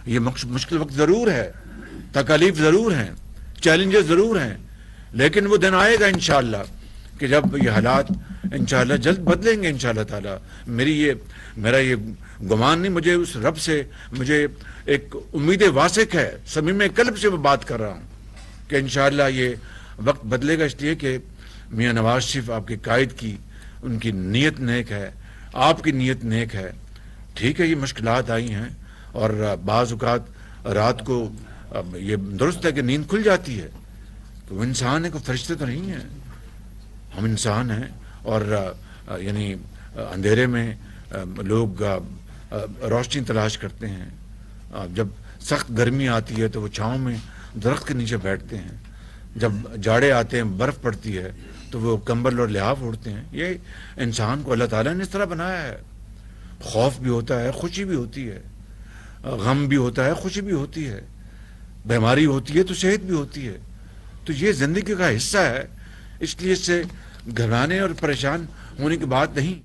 یہ مشکل وقت ضرور ہے، تکالیف ضرور ہیں، چیلنجز ضرور ہیں، لیکن وہ دن آئے گا انشاءاللہ کہ جب یہ حالات انشاءاللہ جلد بدلیں گے انشاءاللہ تعالی۔ میرا یہ گمان نہیں، مجھے اس رب سے مجھے ایک امید واسق ہے، صمیم قلب سے میں بات کر رہا ہوں کہ انشاءاللہ یہ وقت بدلے گا، اس لیے کہ میاں نواز شریف آپ کے قائد کی ان کی نیت نیک ہے، آپ کی نیت نیک ہے۔ ٹھیک ہے، یہ مشکلات آئی ہیں اور بعض اوقات رات کو یہ درست ہے کہ نیند کھل جاتی ہے، تو وہ انسان ہے، کوئی فرشتے تو نہیں ہیں، ہم انسان ہیں۔ اور یعنی اندھیرے میں لوگ روشنی تلاش کرتے ہیں، جب سخت گرمی آتی ہے تو وہ چھاؤں میں درخت کے نیچے بیٹھتے ہیں، جب جاڑے آتے ہیں برف پڑتی ہے تو وہ کمبل اور لحاف اوڑھتے ہیں۔ یہ انسان کو اللہ تعالیٰ نے اس طرح بنایا ہے، خوف بھی ہوتا ہے، خوشی بھی ہوتی ہے، غم بھی ہوتا ہے، خوشی بھی ہوتی ہے، بیماری ہوتی ہے تو صحت بھی ہوتی ہے، تو یہ زندگی کا حصہ ہے، اس لیے اس سے گھبرانے اور پریشان ہونے کی بات نہیں۔